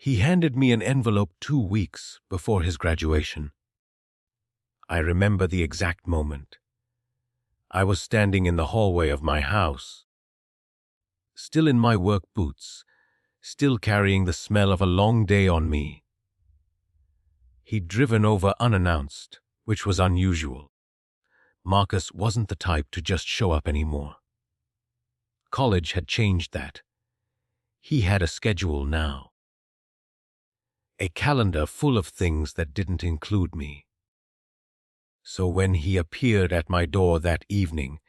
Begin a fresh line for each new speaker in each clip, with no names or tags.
He handed me an envelope 2 weeks before his graduation. I remember the exact moment. I was standing in the hallway of my house, still in my work boots, still carrying the smell of a long day on me. He'd driven over unannounced, which was unusual. Marcus wasn't the type to just show up anymore. College had changed that. He had a schedule now. A calendar full of things that didn't include me. So when he appeared at my door that evening,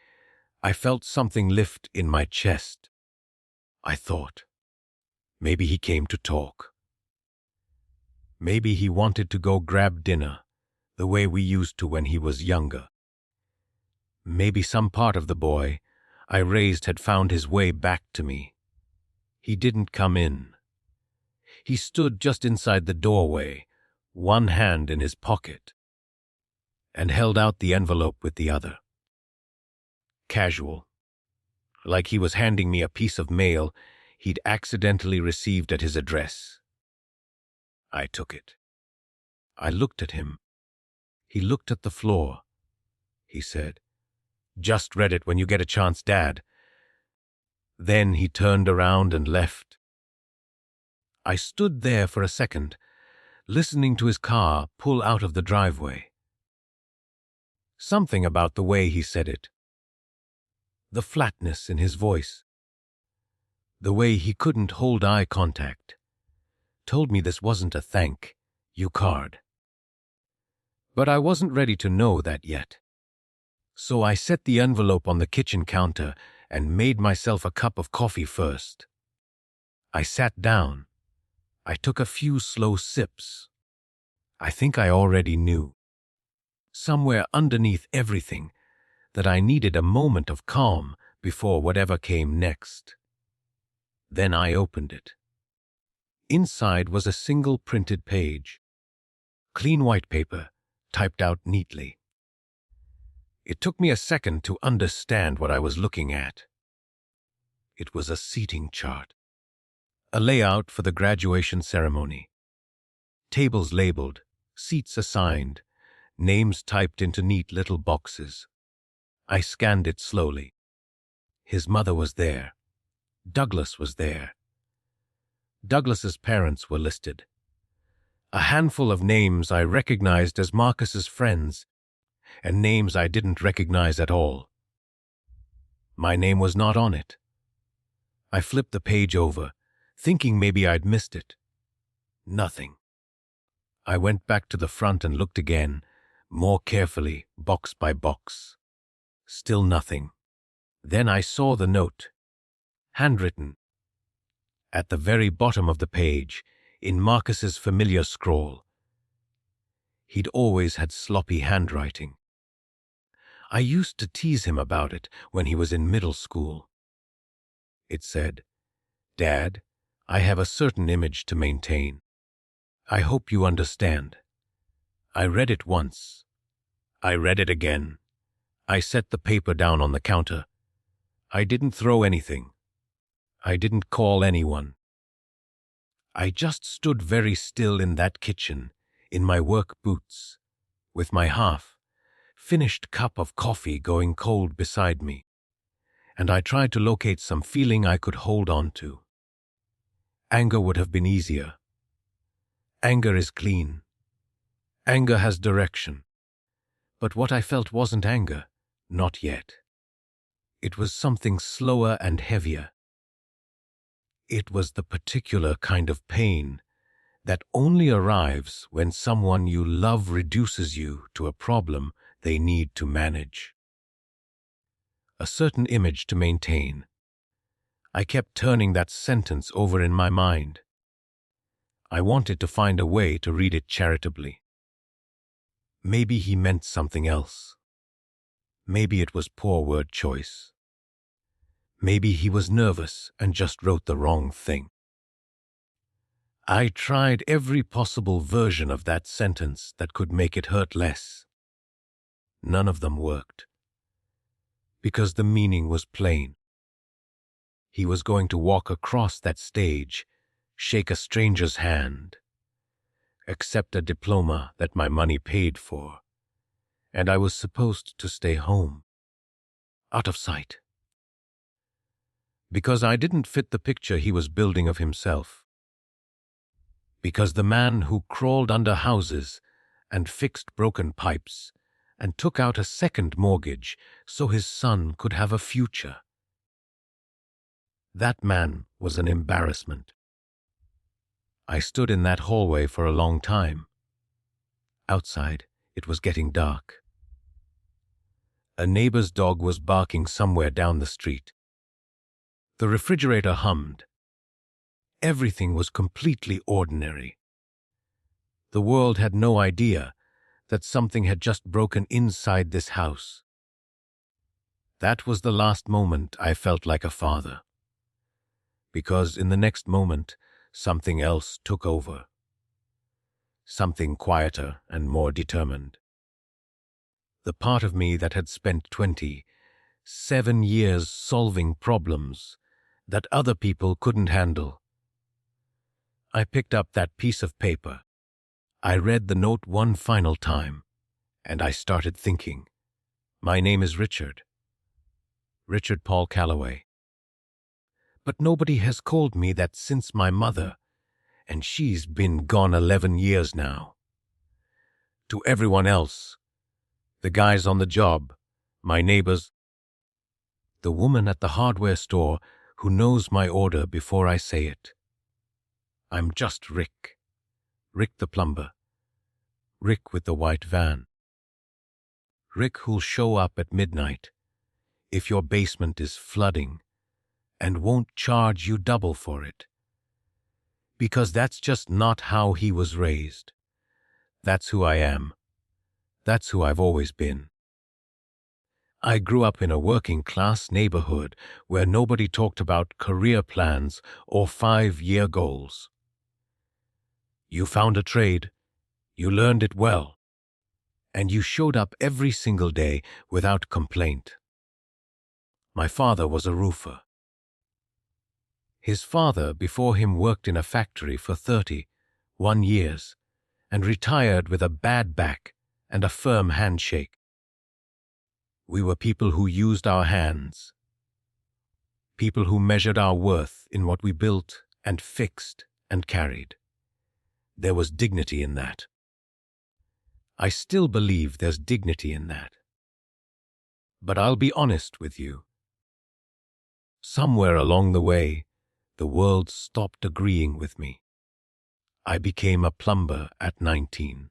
I felt something lift in my chest. I thought, maybe he came to talk. Maybe he wanted to go grab dinner, the way we used to when he was younger. Maybe some part of the boy I raised had found his way back to me. He didn't come in. He stood just inside the doorway, one hand in his pocket, and held out the envelope with the other. Casual, like he was handing me a piece of mail he'd accidentally received at his address. I took it. I looked at him. He looked at the floor. He said, "Just read it when you get a chance, Dad." Then he turned around and left. I stood there for a second, listening to his car pull out of the driveway. Something about the way he said it, the flatness in his voice, the way he couldn't hold eye contact, told me this wasn't a thank you card. But I wasn't ready to know that yet. So I set the envelope on the kitchen counter and made myself a cup of coffee first. I sat down. I took a few slow sips. I think I already knew, somewhere underneath everything, that I needed a moment of calm before whatever came next. Then I opened it. Inside was a single printed page, clean white paper, typed out neatly. It took me a second to understand what I was looking at. It was a seating chart, a layout for the graduation ceremony. Tables labeled, seats assigned, names typed into neat little boxes. I scanned it slowly. His mother was there. Douglas was there. Douglas's parents were listed. A handful of names I recognized as Marcus's friends, and names I didn't recognize at all. My name was not on it. I flipped the page over, thinking maybe I'd missed it. Nothing. I went back to the front and looked again, more carefully, box by box. Still nothing. Then I saw the note, handwritten, at the very bottom of the page, in Marcus's familiar scrawl. He'd always had sloppy handwriting. I used to tease him about it when he was in middle school. It said, "Dad, I have a certain image to maintain. I hope you understand." I read it once. I read it again. I set the paper down on the counter. I didn't throw anything. I didn't call anyone. I just stood very still in that kitchen, in my work boots, with my half-finished cup of coffee going cold beside me, and I tried to locate some feeling I could hold on to. Anger would have been easier. Anger is clean. Anger has direction. But what I felt wasn't anger, not yet. It was something slower and heavier. It was the particular kind of pain that only arrives when someone you love reduces you to a problem they need to manage. A certain image to maintain. I kept turning that sentence over in my mind. I wanted to find a way to read it charitably. Maybe he meant something else. Maybe it was poor word choice. Maybe he was nervous and just wrote the wrong thing. I tried every possible version of that sentence that could make it hurt less. None of them worked. Because the meaning was plain. He was going to walk across that stage, shake a stranger's hand, accept a diploma that my money paid for, and I was supposed to stay home, out of sight. Because I didn't fit the picture he was building of himself. Because the man who crawled under houses and fixed broken pipes and took out a second mortgage so his son could have a future. That man was an embarrassment. I stood in that hallway for a long time. Outside, it was getting dark. A neighbor's dog was barking somewhere down the street. The refrigerator hummed. Everything was completely ordinary. The world had no idea that something had just broken inside this house. That was the last moment I felt like a father. Because in the next moment, something else took over. Something quieter and more determined. The part of me that had spent 27 years solving problems that other people couldn't handle. I picked up that piece of paper. I read the note one final time, and I started thinking. My name is Richard. Richard Paul Calloway. But nobody has called me that since my mother, and she's been gone 11 years now. To everyone else, the guys on the job, my neighbors, the woman at the hardware store who knows my order before I say it. I'm just Rick. Rick the plumber. Rick with the white van. Rick who'll show up at midnight if your basement is flooding and won't charge you double for it. Because that's just not how he was raised. That's who I am. That's who I've always been. I grew up in a working-class neighborhood where nobody talked about career plans or 5-year goals. You found a trade, you learned it well, and you showed up every single day without complaint. My father was a roofer. His father before him worked in a factory for 31 years and retired with a bad back and a firm handshake. We were people who used our hands, people who measured our worth in what we built and fixed and carried. There was dignity in that. I still believe there's dignity in that. But I'll be honest with you. Somewhere along the way, the world stopped agreeing with me. I became a plumber at 19.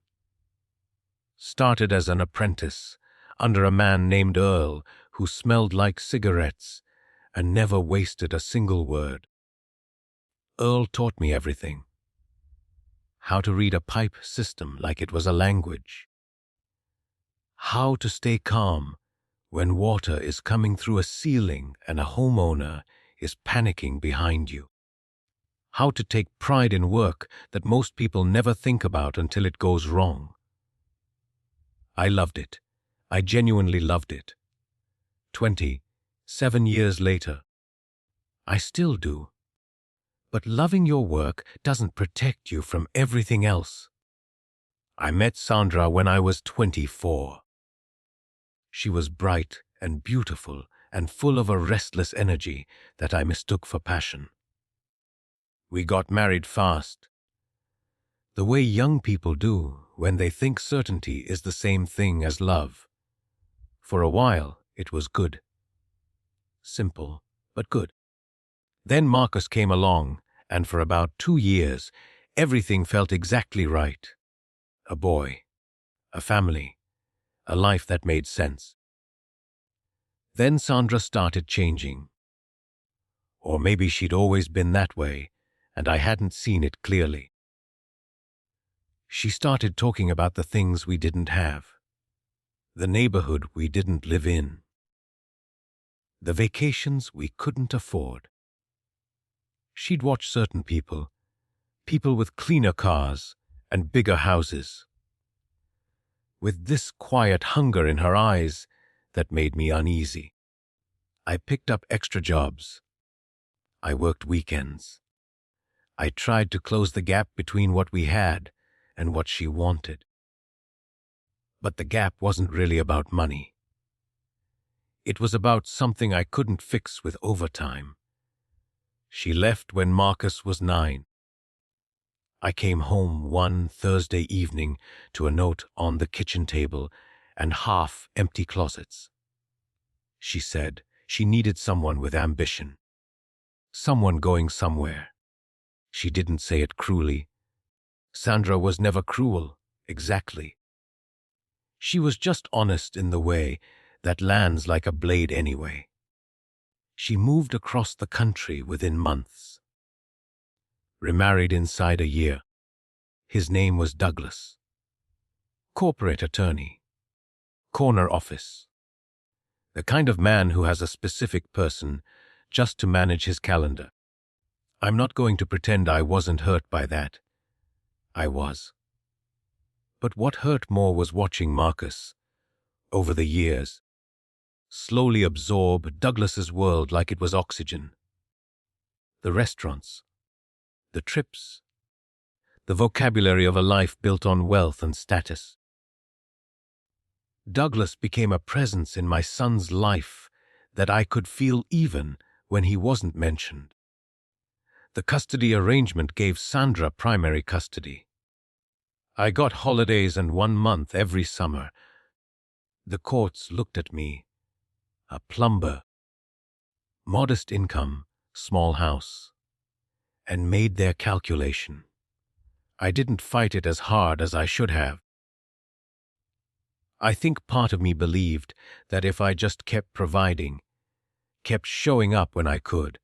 Started as an apprentice under a man named Earl who smelled like cigarettes and never wasted a single word. Earl taught me everything. How to read a pipe system like it was a language. How to stay calm when water is coming through a ceiling and a homeowner is panicking behind you. How to take pride in work that most people never think about until it goes wrong. I loved it. I genuinely loved it. 27 years later, I still do. But loving your work doesn't protect you from everything else. I met Sandra when I was 24. She was bright and beautiful and full of a restless energy that I mistook for passion. We got married fast. The way young people do when they think certainty is the same thing as love. For a while, it was good. Simple, but good. Then Marcus came along, and for about 2 years, everything felt exactly right. A boy, a family, a life that made sense. Then Sandra started changing. Or maybe she'd always been that way, and I hadn't seen it clearly. She started talking about the things we didn't have, the neighborhood we didn't live in, the vacations we couldn't afford. She'd watch certain people with cleaner cars and bigger houses, with this quiet hunger in her eyes that made me uneasy. I picked up extra jobs. I worked weekends. I tried to close the gap between what we had and what she wanted. But the gap wasn't really about money. It was about something I couldn't fix with overtime. She left when Marcus was 9. I came home one Thursday evening to a note on the kitchen table and half-empty closets. She said she needed someone with ambition, someone going somewhere. She didn't say it cruelly. Sandra was never cruel, exactly. She was just honest in the way that lands like a blade anyway. She moved across the country within months. Remarried inside a year. His name was Douglas. Corporate attorney. Corner office. The kind of man who has a specific person just to manage his calendar. I'm not going to pretend I wasn't hurt by that. I was. But what hurt more was watching Marcus, over the years, slowly absorb Douglas's world like it was oxygen. The restaurants, the trips, the vocabulary of a life built on wealth and status. Douglas became a presence in my son's life that I could feel even when he wasn't mentioned. The custody arrangement gave Sandra primary custody. I got holidays and 1 month every summer. The courts looked at me, a plumber, modest income, small house, and made their calculation. I didn't fight it as hard as I should have. I think part of me believed that if I just kept providing, kept showing up when I could,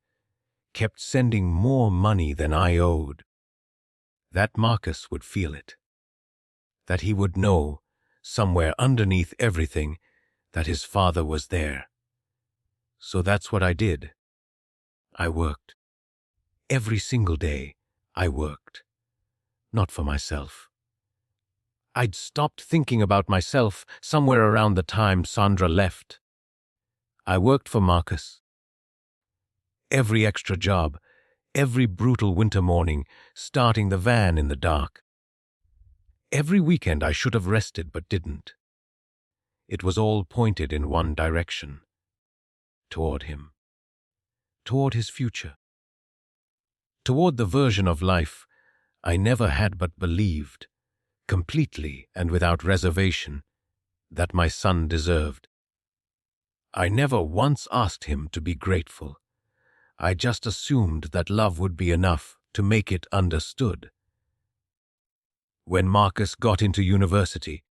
kept sending more money than I owed, that Marcus would feel it. That he would know, somewhere underneath everything, that his father was there. So that's what I did. I worked. Every single day, I worked. Not for myself. I'd stopped thinking about myself somewhere around the time Sandra left. I worked for Marcus. Every extra job, every brutal winter morning, starting the van in the dark. Every weekend I should have rested but didn't. It was all pointed in one direction. Toward him. Toward his future. Toward the version of life I never had but believed, completely and without reservation, that my son deserved. I never once asked him to be grateful. I just assumed that love would be enough to make it understood. When Marcus got into university,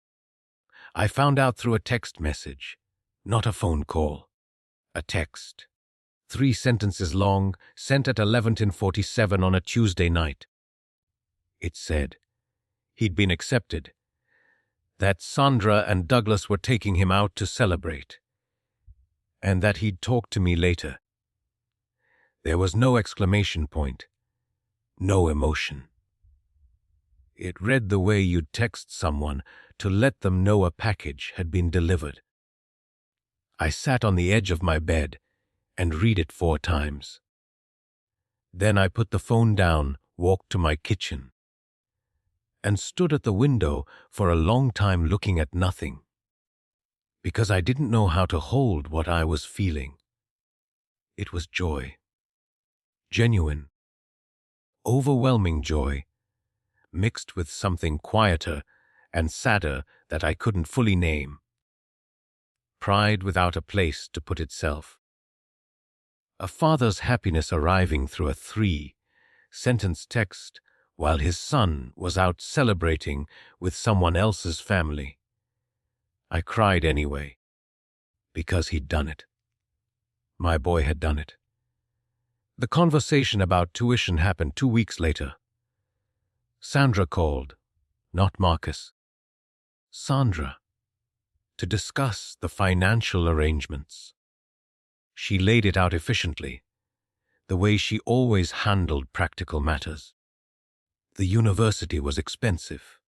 I found out through a text message, not a phone call, a text. 3 sentences long, sent at 11:47 on a Tuesday night. It said he'd been accepted, that Sandra and Douglas were taking him out to celebrate, and that he'd talk to me later. There was no exclamation point, no emotion. It read the way you'd text someone to let them know a package had been delivered. I sat on the edge of my bed and read it 4 times. Then I put the phone down, walked to my kitchen, and stood at the window for a long time looking at nothing, because I didn't know how to hold what I was feeling. It was joy. Genuine, overwhelming joy, mixed with something quieter and sadder that I couldn't fully name. Pride without a place to put itself. A father's happiness arriving through a 3-sentence text while his son was out celebrating with someone else's family. I cried anyway, because he'd done it. My boy had done it. The conversation about tuition happened 2 weeks later. Sandra called, not Marcus. Sandra, to discuss the financial arrangements. She laid it out efficiently, the way she always handled practical matters. The university was expensive.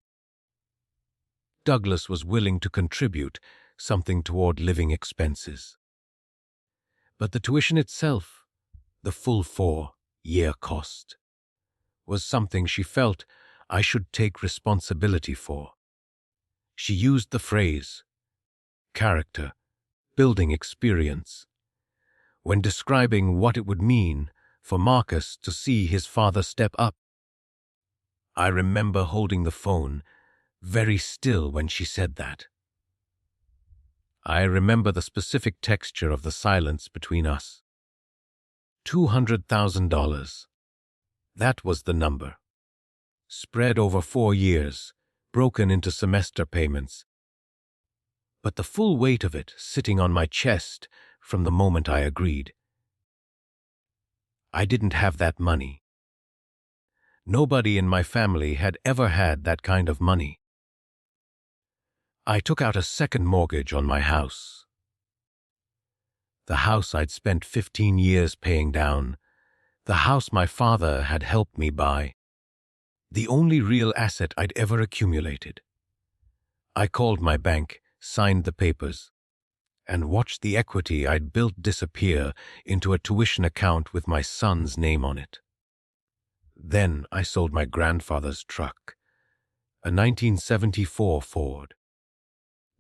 Douglas was willing to contribute something toward living expenses. But the tuition itself, the full 4-year cost, was something she felt I should take responsibility for. She used the phrase, character, building experience, when describing what it would mean for Marcus to see his father step up. I remember holding the phone very still when she said that. I remember the specific texture of the silence between us. $200,000. That was the number. Spread over 4 years, broken into semester payments. But the full weight of it sitting on my chest from the moment I agreed. I didn't have that money. Nobody in my family had ever had that kind of money. I took out a second mortgage on my house. The house I'd spent 15 years paying down, the house my father had helped me buy, the only real asset I'd ever accumulated. I called my bank, signed the papers, and watched the equity I'd built disappear into a tuition account with my son's name on it. Then I sold my grandfather's truck, a 1974 Ford.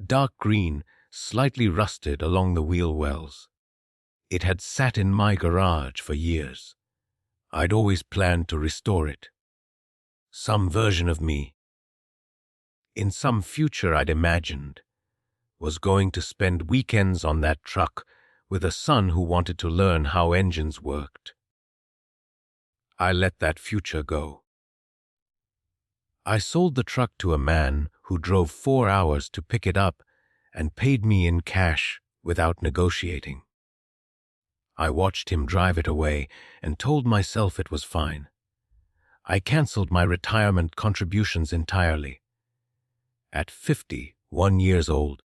Dark green, slightly rusted along the wheel wells. It had sat in my garage for years. I'd always planned to restore it. Some version of me, in some future I'd imagined, was going to spend weekends on that truck with a son who wanted to learn how engines worked. I let that future go. I sold the truck to a man who drove 4 hours to pick it up and paid me in cash without negotiating. I watched him drive it away and told myself it was fine. I canceled my retirement contributions entirely. At 51 years old,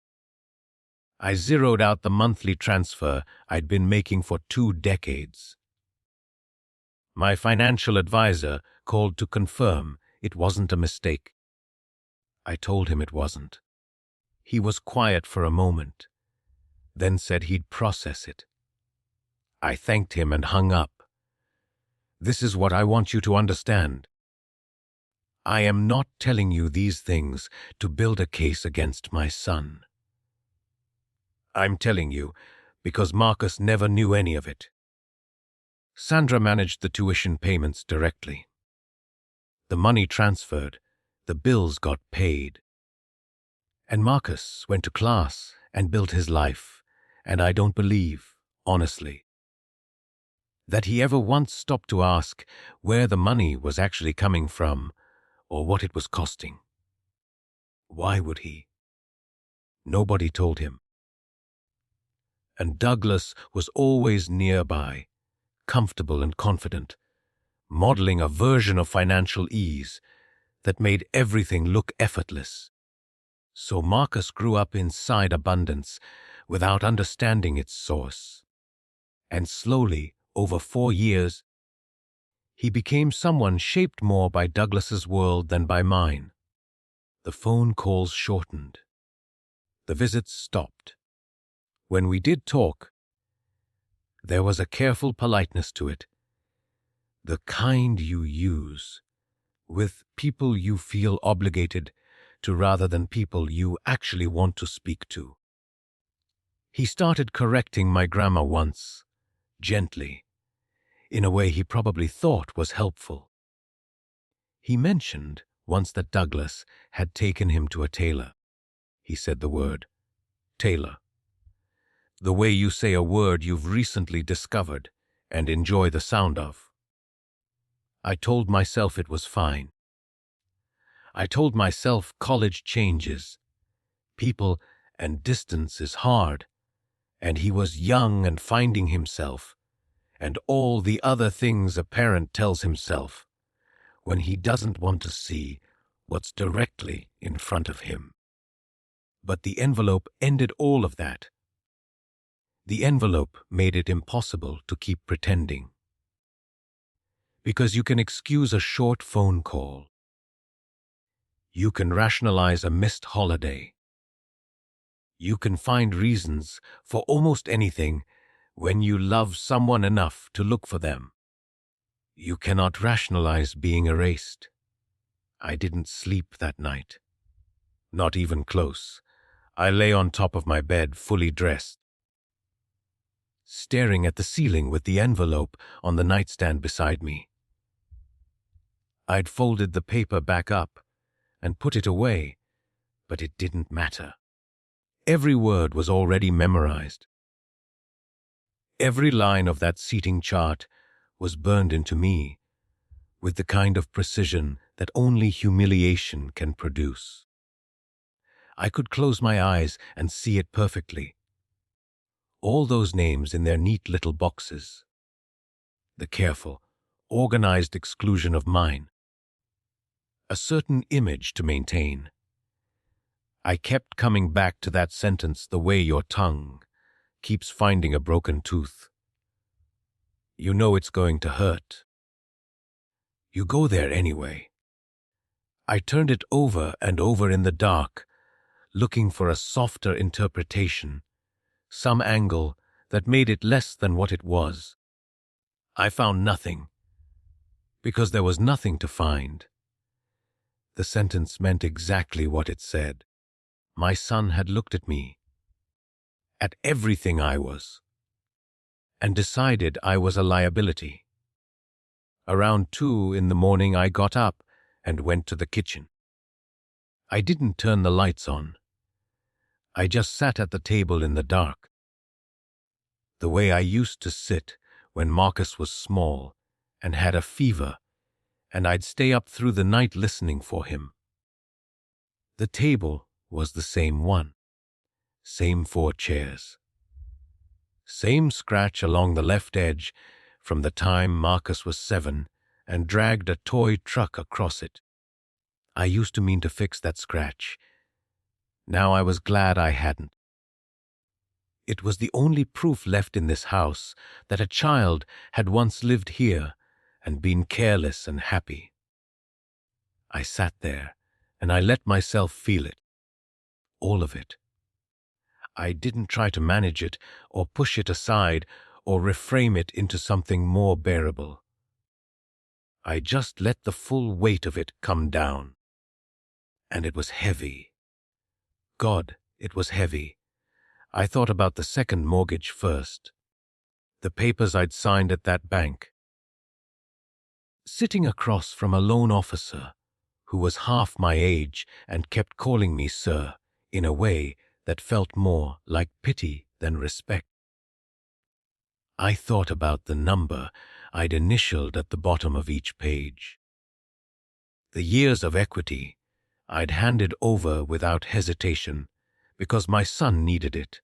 I zeroed out the monthly transfer I'd been making for 2 decades. My financial advisor called to confirm it wasn't a mistake. I told him it wasn't. He was quiet for a moment, then said he'd process it. I thanked him and hung up. This is what I want you to understand. I am not telling you these things to build a case against my son. I'm telling you because Marcus never knew any of it. Sandra managed the tuition payments directly. The money transferred, the bills got paid. And Marcus went to class and built his life, and I don't believe, honestly, that he ever once stopped to ask where the money was actually coming from or what it was costing. Why would he? Nobody told him. And Douglas was always nearby, comfortable and confident, modeling a version of financial ease that made everything look effortless. So Marcus grew up inside abundance without understanding its source. And slowly, over 4 years, he became someone shaped more by Douglas's world than by mine. The phone calls shortened. The visits stopped. When we did talk, there was a careful politeness to it, the kind you use with people you feel obligated to rather than people you actually want to speak to. He started correcting my grammar once, gently, in a way he probably thought was helpful. He mentioned once that Douglas had taken him to a tailor. He said the word, tailor. The way you say a word you've recently discovered and enjoy the sound of. I told myself it was fine. I told myself college changes. People and distance is hard, and he was young and finding himself, and all the other things a parent tells himself when he doesn't want to see what's directly in front of him. But the envelope ended all of that. The envelope made it impossible to keep pretending. Because you can excuse a short phone call. You can rationalize a missed holiday. You can find reasons for almost anything when you love someone enough to look for them. You cannot rationalize being erased. I didn't sleep that night. Not even close. I lay on top of my bed, fully dressed, staring at the ceiling with the envelope on the nightstand beside me. I'd folded the paper back up and put it away, but it didn't matter. Every word was already memorized. Every line of that seating chart was burned into me with the kind of precision that only humiliation can produce. I could close my eyes and see it perfectly. All those names in their neat little boxes. The careful, organized exclusion of mine. A certain image to maintain. I kept coming back to that sentence the way your tongue keeps finding a broken tooth. You know it's going to hurt. You go there anyway. I turned it over and over in the dark, looking for a softer interpretation, some angle that made it less than what it was. I found nothing, because there was nothing to find. The sentence meant exactly what it said. My son had looked at me, at everything I was, and decided I was a liability. Around 2 in the morning I got up and went to the kitchen. I didn't turn the lights on. I just sat at the table in the dark, the way I used to sit when Marcus was small and had a fever, and I'd stay up through the night listening for him. The table was the same one, same 4 chairs. Same scratch along the left edge from the time Marcus was 7 and dragged a toy truck across it. I used to mean to fix that scratch. Now I was glad I hadn't. It was the only proof left in this house that a child had once lived here and been careless and happy. I sat there and I let myself feel it. All of it. I didn't try to manage it or push it aside or reframe it into something more bearable. I just let the full weight of it come down. And it was heavy. God, it was heavy. I thought about the second mortgage first. The papers I'd signed at that bank. Sitting across from a loan officer who was half my age and kept calling me sir in a way that felt more like pity than respect. I thought about the number I'd initialed at the bottom of each page. The years of equity I'd handed over without hesitation because my son needed it,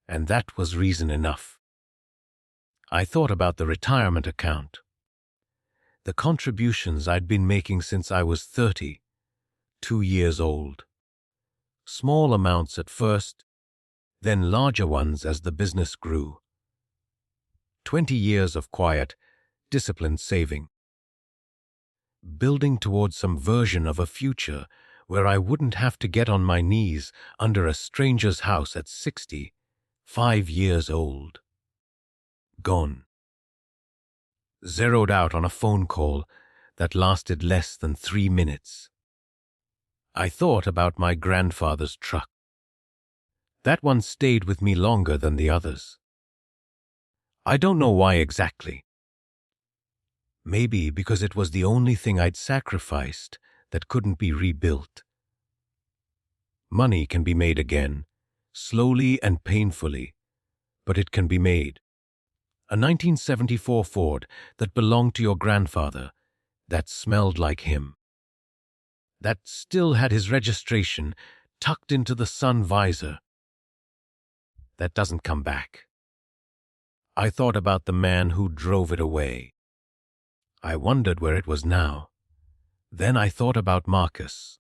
and that was reason enough. I thought about the retirement account, the contributions I'd been making since I was 30, 2 years old. Small amounts at first, then larger ones as the business grew. 20 years of quiet, disciplined saving. Building towards some version of a future where I wouldn't have to get on my knees under a stranger's house at 60, 5 years old. Gone. Zeroed out on a phone call that lasted less than 3 minutes. I thought about my grandfather's truck. That one stayed with me longer than the others. I don't know why exactly. Maybe because it was the only thing I'd sacrificed that couldn't be rebuilt. Money can be made again, slowly and painfully, but it can be made. A 1974 Ford that belonged to your grandfather, that smelled like him. That still had his registration tucked into the sun visor. That doesn't come back. I thought about the man who drove it away. I wondered where it was now. Then I thought about Marcus.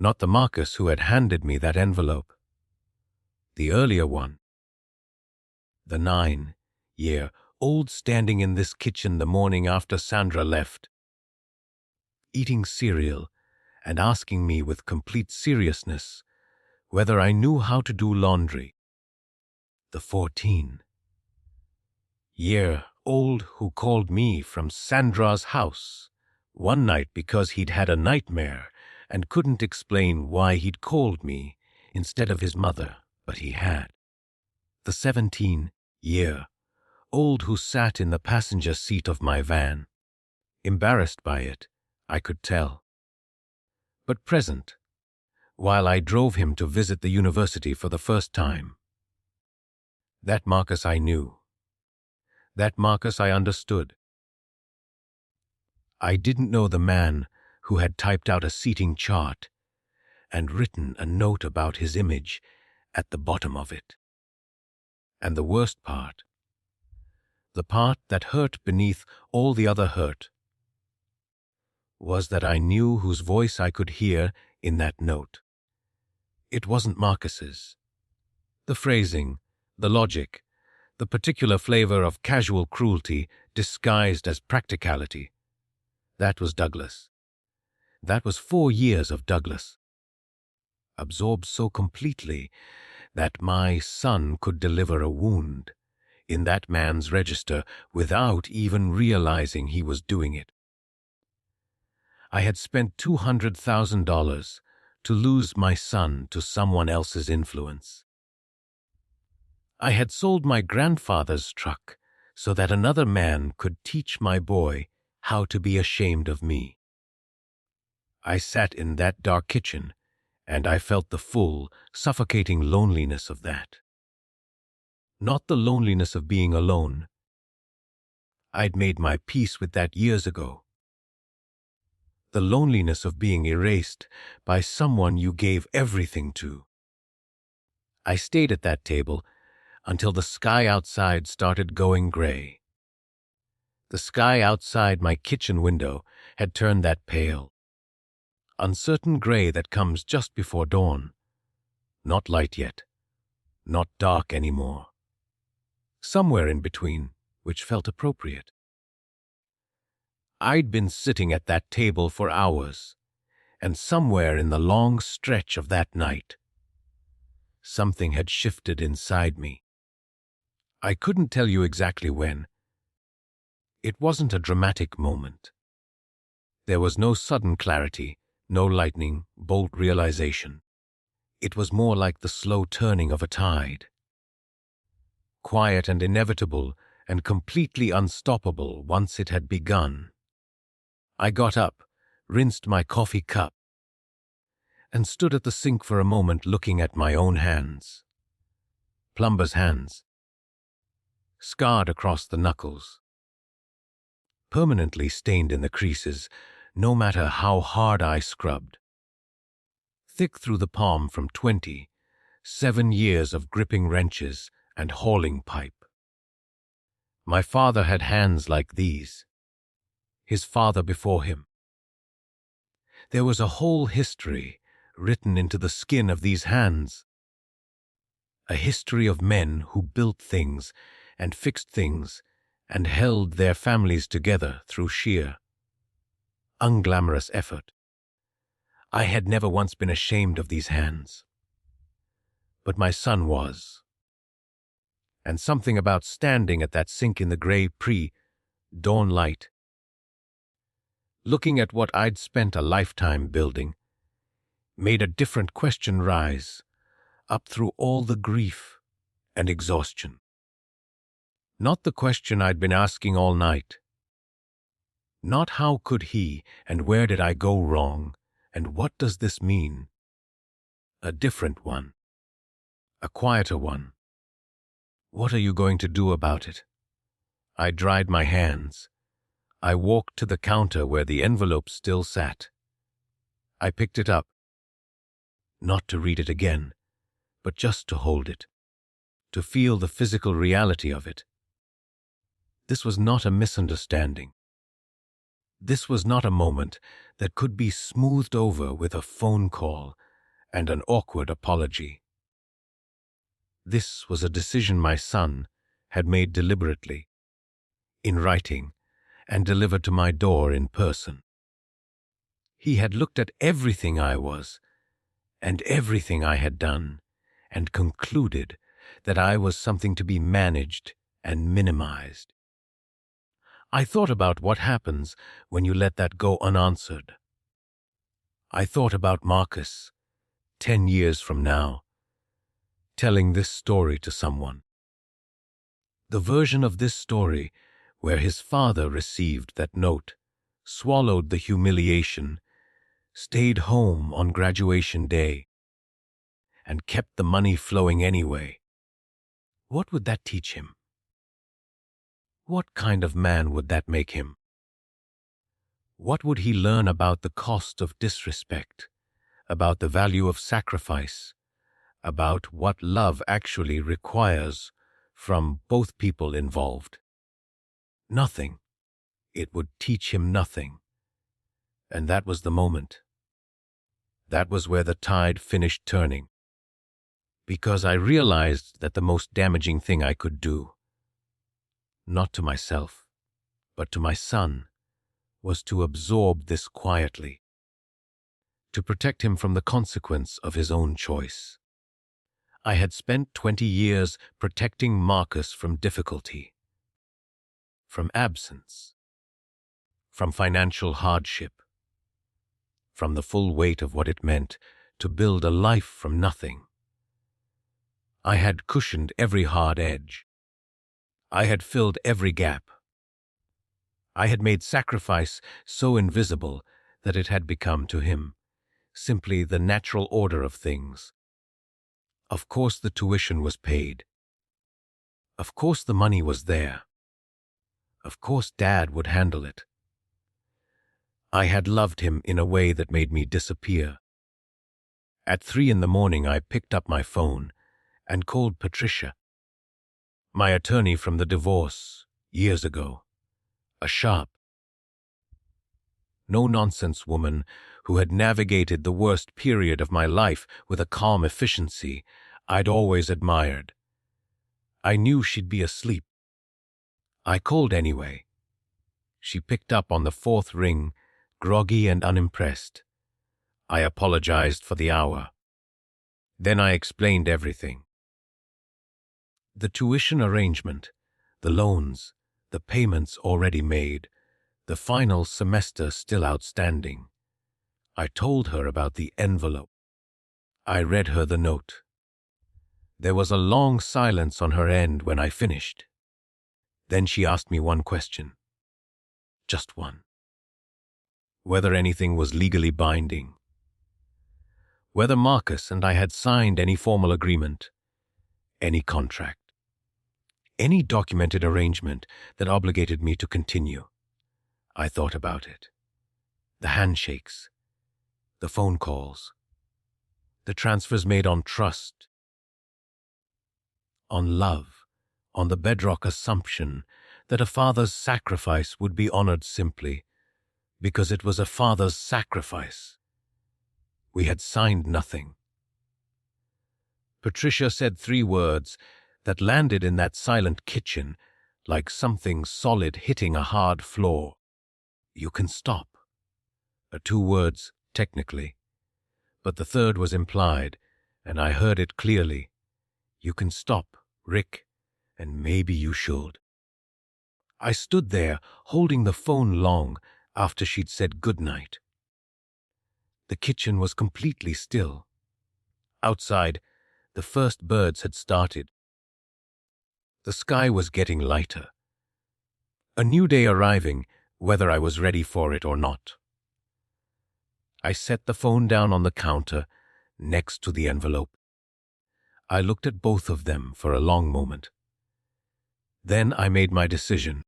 Not the Marcus who had handed me that envelope. The earlier one. The 9-year-old standing in this kitchen the morning after Sandra left, eating cereal and asking me with complete seriousness whether I knew how to do laundry. The 14-year-old old who called me from Sandra's house one night because he'd had a nightmare and couldn't explain why he'd called me instead of his mother, but he had. The 17-year-old who sat in the passenger seat of my van, embarrassed by it, I could tell, but present, while I drove him to visit the university for the first time. That Marcus I knew. That Marcus I understood. I didn't know the man who had typed out a seating chart and written a note about his image at the bottom of it. And the worst part, the part that hurt beneath all the other hurt, was that I knew whose voice I could hear in that note. It wasn't Marcus's. The phrasing, the logic, the particular flavor of casual cruelty disguised as practicality. That was Douglas. That was 4 years of Douglas, absorbed so completely that my son could deliver a wound in that man's register without even realizing he was doing it. I had spent $200,000 to lose my son to someone else's influence. I had sold my grandfather's truck so that another man could teach my boy how to be ashamed of me. I sat in that dark kitchen, and I felt the full, suffocating loneliness of that. Not the loneliness of being alone. I'd made my peace with that years ago. The loneliness of being erased by someone you gave everything to. I stayed at that table until the sky outside started going gray. The sky outside my kitchen window had turned that pale, uncertain gray that comes just before dawn. Not light yet, not dark anymore. Somewhere in between, which felt appropriate. I'd been sitting at that table for hours, and somewhere in the long stretch of that night, something had shifted inside me. I couldn't tell you exactly when. It wasn't a dramatic moment. There was no sudden clarity, no lightning, bolt realization. It was more like the slow turning of a tide. Quiet and inevitable and completely unstoppable once it had begun. I got up, rinsed my coffee cup, and stood at the sink for a moment looking at my own hands. Plumber's hands. Scarred across the knuckles. Permanently stained in the creases, no matter how hard I scrubbed. Thick through the palm from 7 years of gripping wrenches and hauling pipe. My father had hands like these. His father before him. There was a whole history written into the skin of these hands. A history of men who built things and fixed things and held their families together through sheer, unglamorous effort. I had never once been ashamed of these hands. But my son was. And something about standing at that sink in the gray pre-dawn light, looking at what I'd spent a lifetime building, made a different question rise, up through all the grief and exhaustion. Not the question I'd been asking all night. Not how could he and where did I go wrong and what does this mean? A different one. A quieter one. What are you going to do about it? I dried my hands. I walked to the counter where the envelope still sat. I picked it up. Not to read it again, but just to hold it. To feel the physical reality of it. This was not a misunderstanding. This was not a moment that could be smoothed over with a phone call and an awkward apology. This was a decision my son had made deliberately, in writing, and delivered to my door in person. He had looked at everything I was, and everything I had done, and concluded that I was something to be managed and minimized. I thought about what happens when you let that go unanswered. I thought about Marcus, 10 years from now, telling this story to someone. The version of this story where his father received that note, swallowed the humiliation, stayed home on graduation day, and kept the money flowing anyway. What would that teach him? What kind of man would that make him? What would he learn about the cost of disrespect, about the value of sacrifice, about what love actually requires from both people involved? Nothing. It would teach him nothing. And that was the moment. That was where the tide finished turning. Because I realized that the most damaging thing I could do, not to myself, but to my son, was to absorb this quietly, to protect him from the consequence of his own choice. I had spent 20 years protecting Marcus from difficulty, from absence, from financial hardship, from the full weight of what it meant to build a life from nothing. I had cushioned every hard edge. I had filled every gap. I had made sacrifice so invisible that it had become to him simply the natural order of things. Of course the tuition was paid. Of course the money was there. Of course Dad would handle it. I had loved him in a way that made me disappear. At 3 a.m, I picked up my phone and called Patricia, my attorney from the divorce years ago, a sharp, no-nonsense woman who had navigated the worst period of my life with a calm efficiency I'd always admired. I knew she'd be asleep. I called anyway. She picked up on the 4th ring, groggy and unimpressed. I apologized for the hour. Then I explained everything. The tuition arrangement, the loans, the payments already made, the final semester still outstanding. I told her about the envelope. I read her the note. There was a long silence on her end when I finished. Then she asked me one question. Just one. Whether anything was legally binding. Whether Marcus and I had signed any formal agreement, any contract, any documented arrangement that obligated me to continue. I thought about it. The handshakes, the phone calls, the transfers made on trust, on love, on the bedrock assumption that a father's sacrifice would be honored simply because it was a father's sacrifice. We had signed nothing. Patricia said 3 words that landed in that silent kitchen like something solid hitting a hard floor. You can stop. 2 words, technically, but the third was implied, and I heard it clearly. You can stop, Rick, and maybe you should. I stood there, holding the phone long after she'd said goodnight. The kitchen was completely still. Outside, the first birds had started. The sky was getting lighter. A new day arriving, whether I was ready for it or not. I set the phone down on the counter, next to the envelope. I looked at both of them for a long moment. Then I made my decision.